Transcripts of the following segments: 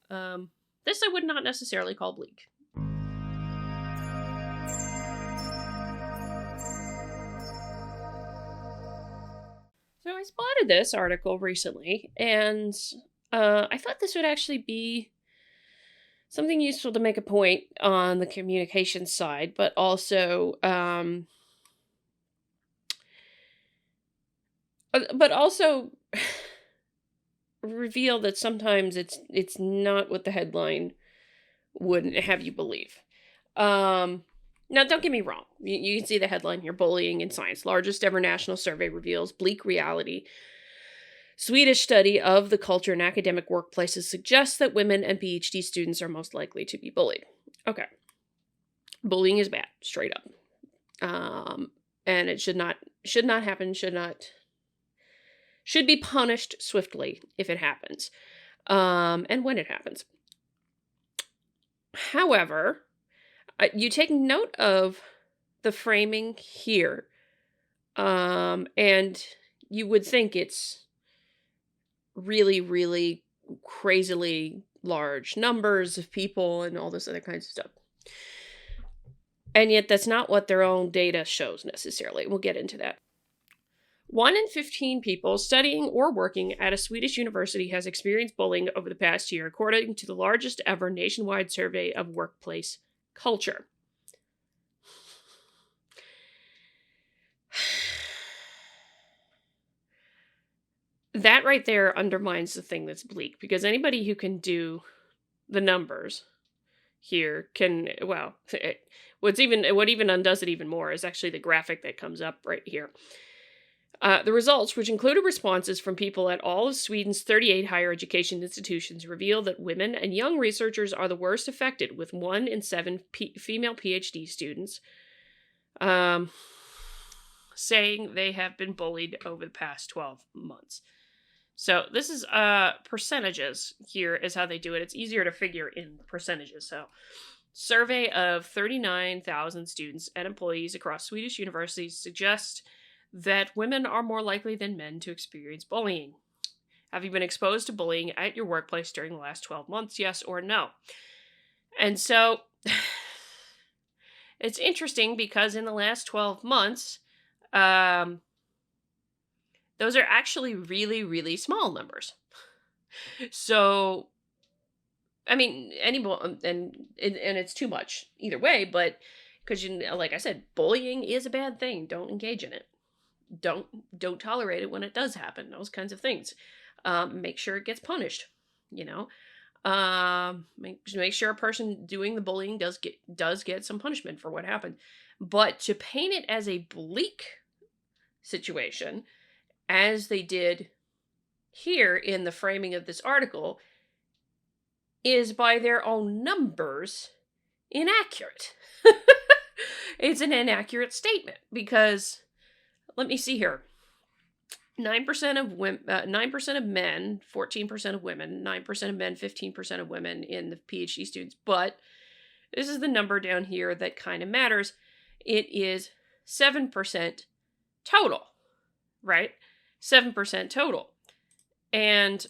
This I would not necessarily call bleak. So I spotted this article recently, and I thought this would actually be something useful to make a point on the communication side, but also, but also reveal that sometimes it's not what the headline would have you believe. Um, Now, don't get me wrong. You can see the headline here: "Bullying in Science. Largest ever national survey reveals bleak reality." Swedish study of the culture in academic workplaces suggests that women and PhD students are most likely to be bullied. Okay. Bullying is bad, straight up. And it should not happen, should be punished swiftly if it happens. And when it happens. However, you take note of the framing here. And you would think it's really, really crazily large numbers of people and all this other kinds of stuff. And yet that's not what their own data shows necessarily. We'll get into that. 1 in 15 people studying or working at a Swedish university has experienced bullying over the past year, according to the largest ever nationwide survey of workplace culture. That right there undermines the thing that's bleak, because anybody who can do the numbers here can, well, what even undoes it even more is actually the graphic that comes up right here. The results, which included responses from people at all of Sweden's 38 higher education institutions, reveal that women and young researchers are the worst affected, with 1 in 7 female PhD students saying they have been bullied over the past 12 months. So this is percentages here is how they do it. It's easier to figure in percentages. So survey of 39,000 students and employees across Swedish universities suggests that women are more likely than men to experience bullying. Have you been exposed to bullying at your workplace during the last 12 months? Yes or no? And so it's interesting because in the last 12 months, those are actually really, really small numbers. So, I mean, and it's too much either way, but because like I said, bullying is a bad thing. Don't engage in it. Don't tolerate it when it does happen. Those kinds of things. Make sure it gets punished. You know, make sure a person doing the bullying does get some punishment for what happened. But to paint it as a bleak situation, as they did here in the framing of this article, is by their own numbers inaccurate. It's an inaccurate statement because, let me see here. 9% of women, 9% of men, 14% of women, 9% of men, 15% of women in the PhD students. But this is the number down here that kind of matters. It is 7% total, right? 7% total. And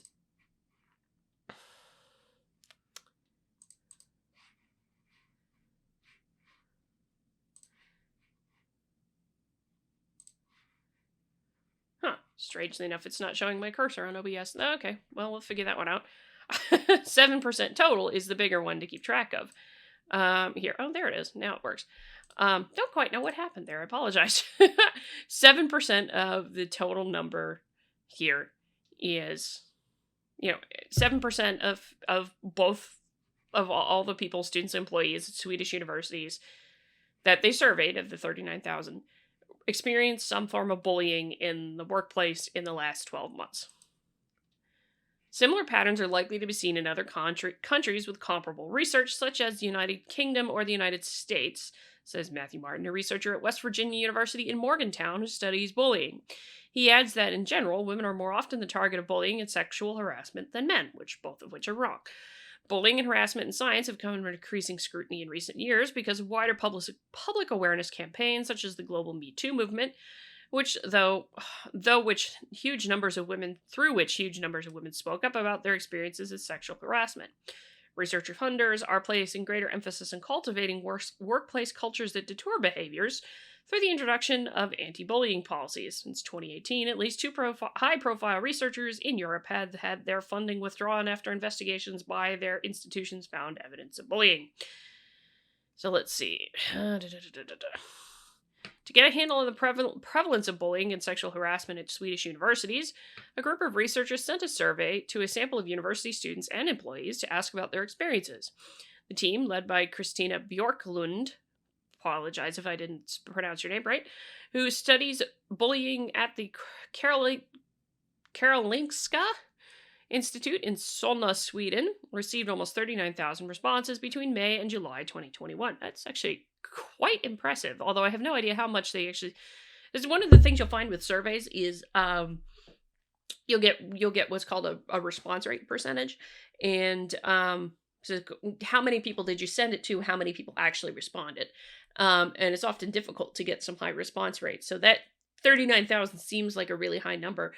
strangely enough, it's not showing my cursor on OBS. Okay, well, we'll figure that one out. 7% total is the bigger one to keep track of. Here. Oh, there it is. Now it works. Don't quite know what happened there. I apologize. 7% of the total number here is, 7% of both of all the people, students, employees at Swedish universities that they surveyed of the 39,000 experienced some form of bullying in the workplace in the last 12 months. Similar patterns are likely to be seen in other countries with comparable research, such as the United Kingdom or the United States, says Matthew Martin, a researcher at West Virginia University in Morgantown who studies bullying. He adds that, in general, women are more often the target of bullying and sexual harassment than men, both of which are wrong. Bullying and harassment in science have come under increasing scrutiny in recent years because of wider public awareness campaigns such as the global Me Too movement, which though which huge numbers of women through which huge numbers of women spoke up about their experiences of sexual harassment. Researcher funders are placing greater emphasis on cultivating workplace cultures that deter behaviors through the introduction of anti-bullying policies. Since 2018, at least two high-profile researchers in Europe had their funding withdrawn after investigations by their institutions found evidence of bullying. So let's see. To get a handle on the prevalence of bullying and sexual harassment at Swedish universities, a group of researchers sent a survey to a sample of university students and employees to ask about their experiences. The team, led by Christina Bjorklund, apologize if I didn't pronounce your name right, who studies bullying at the Karolinska Institute in Solna, Sweden, received almost 39,000 responses between May and July 2021. That's actually quite impressive, although I have no idea how much they actually... This is one of the things you'll find with surveys is you'll get what's called a response rate percentage, and so how many people did you send it to, how many people actually responded, and it's often difficult to get some high response rates. So that 39,000 seems like a really high number.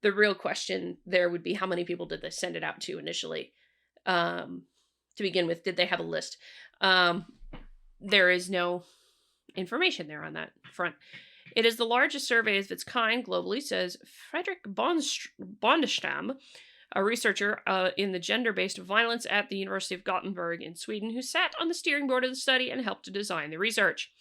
The real question there would be how many people did they send it out to initially, to begin with. Did they have a list? There is no information there on that front. It is the largest survey of its kind globally, says Fredrik Bondestam, a researcher in the gender-based violence at the University of Gothenburg in Sweden, who sat on the steering board of the study and helped to design the research.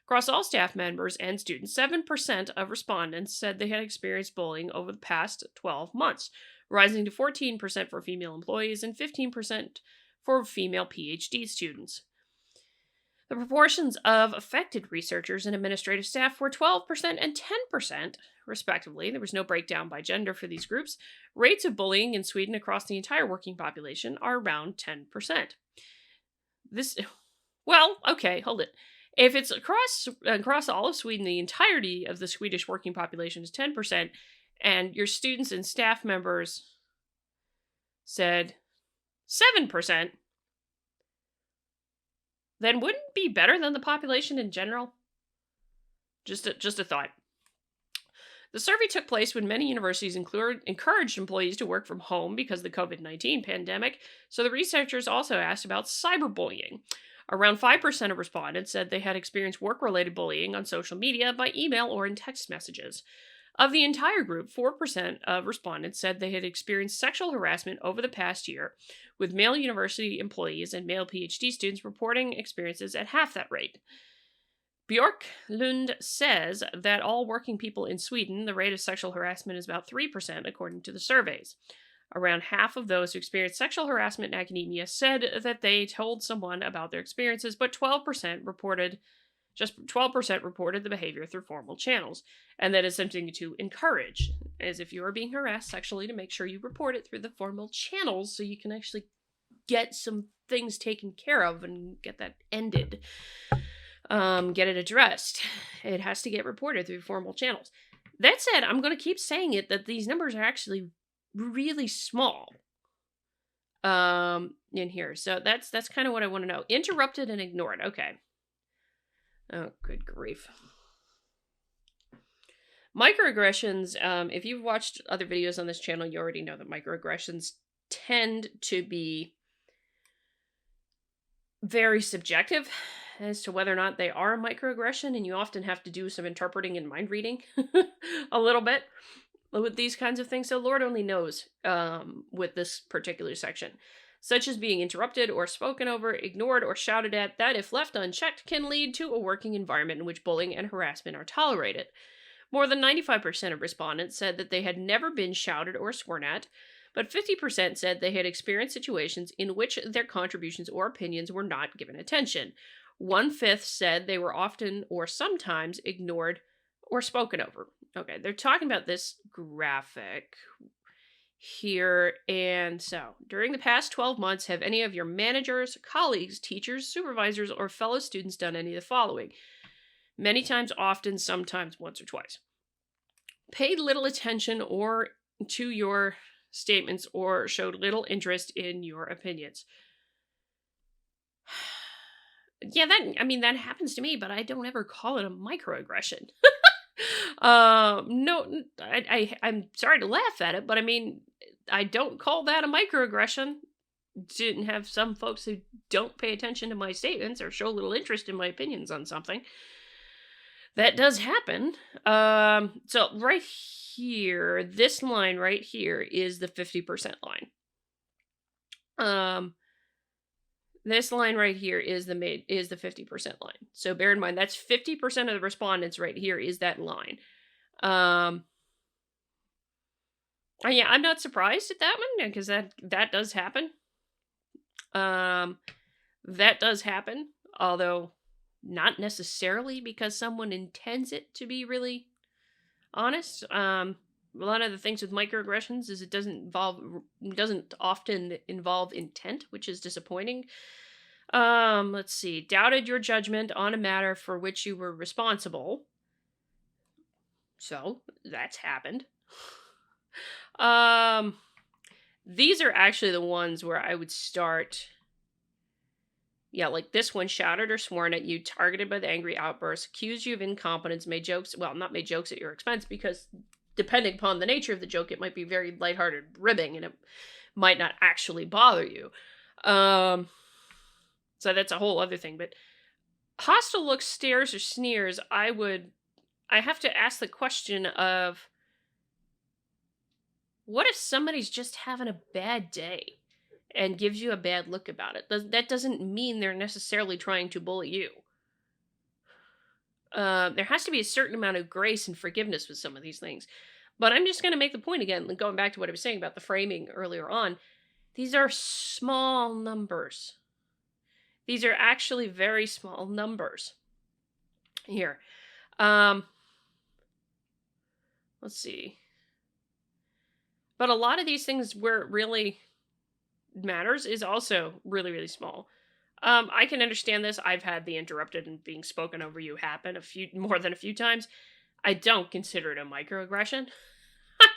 Across all staff members and students, 7% of respondents said they had experienced bullying over the past 12 months, rising to 14% for female employees and 15% for female PhD students. The proportions of affected researchers and administrative staff were 12% and 10%, respectively. There was no breakdown by gender for these groups. Rates of bullying in Sweden across the entire working population are around 10%. Okay, hold it. If it's across all of Sweden, the entirety of the Swedish working population is 10%, and your students and staff members said 7%, then wouldn't it be better than the population in general? Just a thought. The survey took place when many universities encouraged employees to work from home because of the COVID-19 pandemic, so the researchers also asked about cyberbullying. Around 5% of respondents said they had experienced work-related bullying on social media by email or in text messages. Of the entire group, 4% of respondents said they had experienced sexual harassment over the past year, with male university employees and male PhD students reporting experiences at half that rate. Bjorklund says that all working people in Sweden, the rate of sexual harassment is about 3%, according to the surveys. Around half of those who experienced sexual harassment in academia said that they told someone about their experiences, but 12% reported the behavior through formal channels, and that is something to encourage, as if you are being harassed sexually, to make sure you report it through the formal channels so you can actually get some things taken care of and get that ended. Get it addressed. It has to get reported through formal channels. That said, I'm going to keep saying it that these numbers are actually really small in here. So that's kind of what I want to know. Interrupted and ignored. Okay. Oh, good grief. Microaggressions, if you've watched other videos on this channel, you already know that microaggressions tend to be very subjective as to whether or not they are a microaggression, and you often have to do some interpreting and mind reading a little bit with these kinds of things. So Lord only knows with this particular section. Such as being interrupted or spoken over, ignored, or shouted at, that, if left unchecked, can lead to a working environment in which bullying and harassment are tolerated. More than 95% of respondents said that they had never been shouted or sworn at, but 50% said they had experienced situations in which their contributions or opinions were not given attention. 1/5 said they were often or sometimes ignored or spoken over. Okay, they're talking about this graphic here. And so, during the past 12 months, have any of your managers, colleagues, teachers, supervisors, or fellow students done any of the following? Many times, often, sometimes, once or twice. Paid little attention or to your statements or showed little interest in your opinions. Yeah, that happens to me, but I don't ever call it a microaggression. No, I'm sorry to laugh at it, but I mean, I don't call that a microaggression. Didn't have some folks who don't pay attention to my statements or show little interest in my opinions on something. That does happen. So right here, this line right here is the 50% line. Um, this line right here is the 50% line. So bear in mind that's 50% of the respondents right here is that line. Um, yeah, I'm not surprised at that one because that does happen. Um, that does happen, although not necessarily because someone intends it to be really honest. A lot of the things with microaggressions is it doesn't often involve intent, which is disappointing. Let's see. Doubted your judgment on a matter for which you were responsible. So that's happened. These are actually the ones where I would start. Yeah, like this one, shouted or sworn at you, targeted by the angry outburst, accused you of incompetence, made jokes, well, not made jokes at your expense, because depending upon the nature of the joke, it might be very lighthearted ribbing and it might not actually bother you. So that's a whole other thing. But hostile looks, stares, or sneers, I have to ask the question of what if somebody's just having a bad day and gives you a bad look about it? That doesn't mean they're necessarily trying to bully you. There has to be a certain amount of grace and forgiveness with some of these things. But I'm just going to make the point again, going back to what I was saying about the framing earlier on. These are small numbers. These are actually very small numbers. Here. Let's see. But a lot of these things where it really matters is also really, really small. I can understand this. I've had the interrupted and being spoken over you happen more than a few times. I don't consider it a microaggression.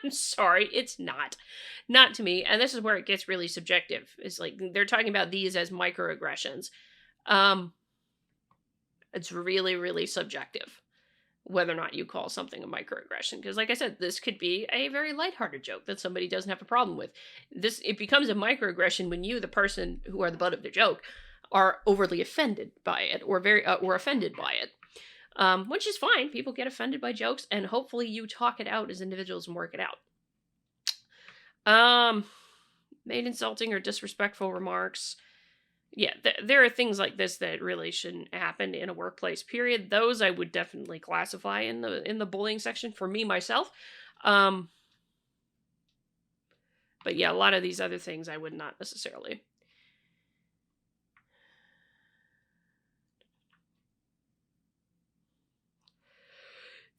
I'm sorry, it's not to me. And this is where it gets really subjective. It's like they're talking about these as microaggressions. It's really, really subjective whether or not you call something a microaggression. Because, like I said, this could be a very lighthearted joke that somebody doesn't have a problem with. It becomes a microaggression when you, the person who are the butt of the joke, are overly offended by it or offended by it. Which is fine. People get offended by jokes, and hopefully you talk it out as individuals and work it out. Made insulting or disrespectful remarks. Yeah, there are things like this that really shouldn't happen in a workplace. Period. Those I would definitely classify in the bullying section for me myself. But yeah, a lot of these other things I would not necessarily.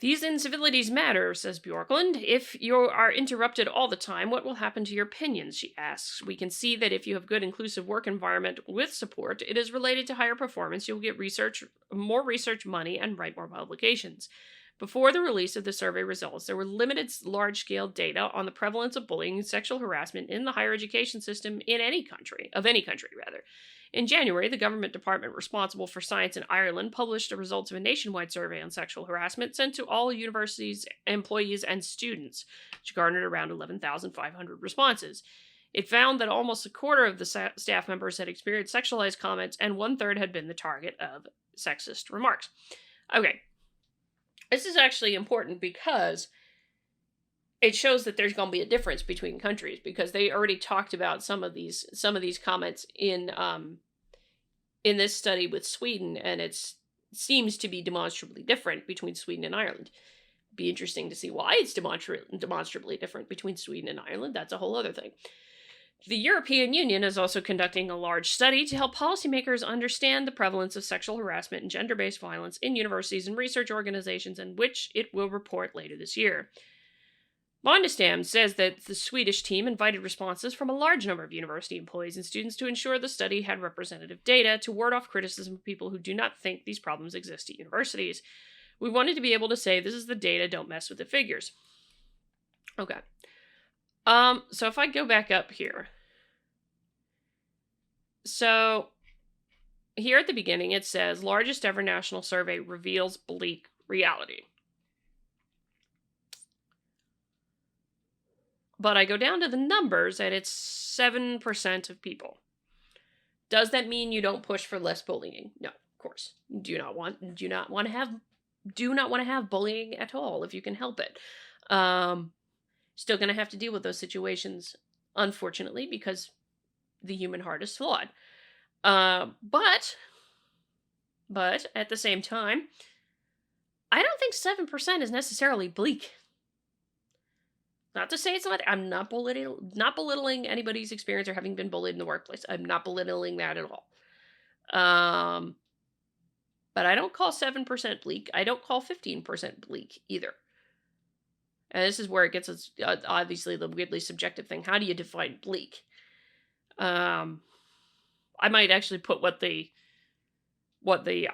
These incivilities matter, says Bjorklund. If you are interrupted all the time, what will happen to your opinions, she asks. We can see that if you have good inclusive work environment with support, it is related to higher performance. You'll get more research money, and write more publications. Before the release of the survey results, there were limited large-scale data on the prevalence of bullying and sexual harassment in the higher education system of any country. In January, the government department responsible for science in Ireland published the results of a nationwide survey on sexual harassment sent to all universities, employees, and students, which garnered around 11,500 responses. It found that almost a quarter of the staff members had experienced sexualized comments, and 1/3 had been the target of sexist remarks. Okay. This is actually important because it shows that there's going to be a difference between countries, because they already talked about some of these comments in this study with Sweden, and it seems to be demonstrably different between Sweden and Ireland. Be interesting to see why it's demonstrably different between Sweden and Ireland. That's a whole other thing. The European Union is also conducting a large study to help policymakers understand the prevalence of sexual harassment and gender-based violence in universities and research organizations, and which it will report later this year. Bondestam says that the Swedish team invited responses from a large number of university employees and students to ensure the study had representative data to ward off criticism of people who do not think these problems exist at universities. We wanted to be able to say, this is the data, don't mess with the figures. Okay. So if I go back up here. So here at the beginning it says, largest ever national survey reveals bleak reality. But I go down to the numbers and it's 7% of people. Does that mean you don't push for less bullying? No, of course. Do not want to have bullying at all if you can help it. Still going to have to deal with those situations, unfortunately, because the human heart is flawed. But at the same time, I don't think 7% is necessarily bleak. Not to say it's not. I'm not belittling anybody's experience or having been bullied in the workplace. I'm not belittling that at all. But I don't call 7% bleak. I don't call 15% bleak either. And this is where it gets obviously the weirdly subjective thing. How do you define bleak? I might actually put what the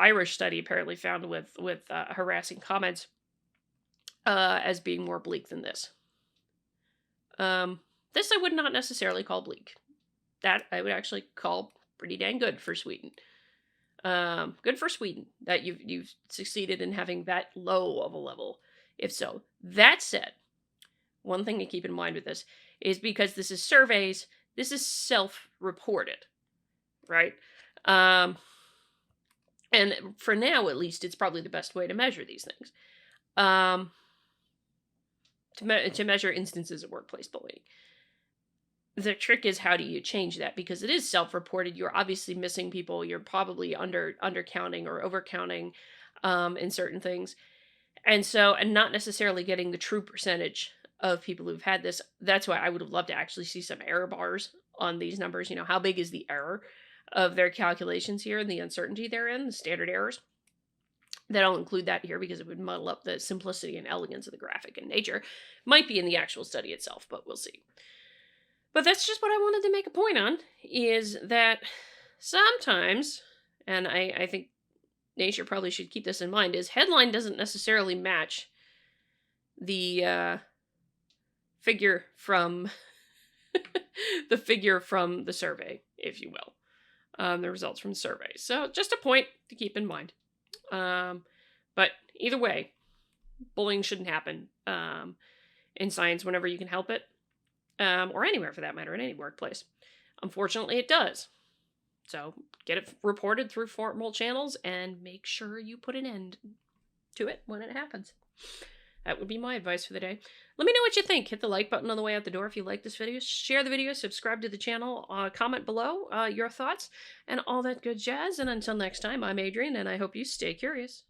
Irish study apparently found with harassing comments as being more bleak than this. This I would not necessarily call bleak. That I would actually call pretty dang good for Sweden. Good for Sweden that you've succeeded in having that low of a level. If so, that said, one thing to keep in mind with this is because this is surveys, this is self-reported, right? And for now, at least, it's probably the best way to measure these things. To measure instances of workplace bullying. The trick is, how do you change that? Because it is self-reported. You're obviously missing people. You're probably undercounting or overcounting in certain things. And not necessarily getting the true percentage of people who've had this. That's why I would have loved to actually see some error bars on these numbers. You know, how big is the error of their calculations here and the uncertainty therein, the standard errors. That I'll include that here because it would muddle up the simplicity and elegance of the graphic in nature. Might be in the actual study itself, but we'll see. But that's just what I wanted to make a point on, is that sometimes, and I think nature probably should keep this in mind, is headline doesn't necessarily match the figure from the figure from the survey, if you will. The results from the survey. So just a point to keep in mind. But either way, bullying shouldn't happen in science whenever you can help it, or anywhere for that matter, in any workplace. Unfortunately, it does. So get it reported through formal channels and make sure you put an end to it when it happens. That would be my advice for the day. Let me know what you think. Hit the like button on the way out the door if you like this video. Share the video, subscribe to the channel, comment below your thoughts, and all that good jazz. And until next time, I'm Adrian, and I hope you stay curious.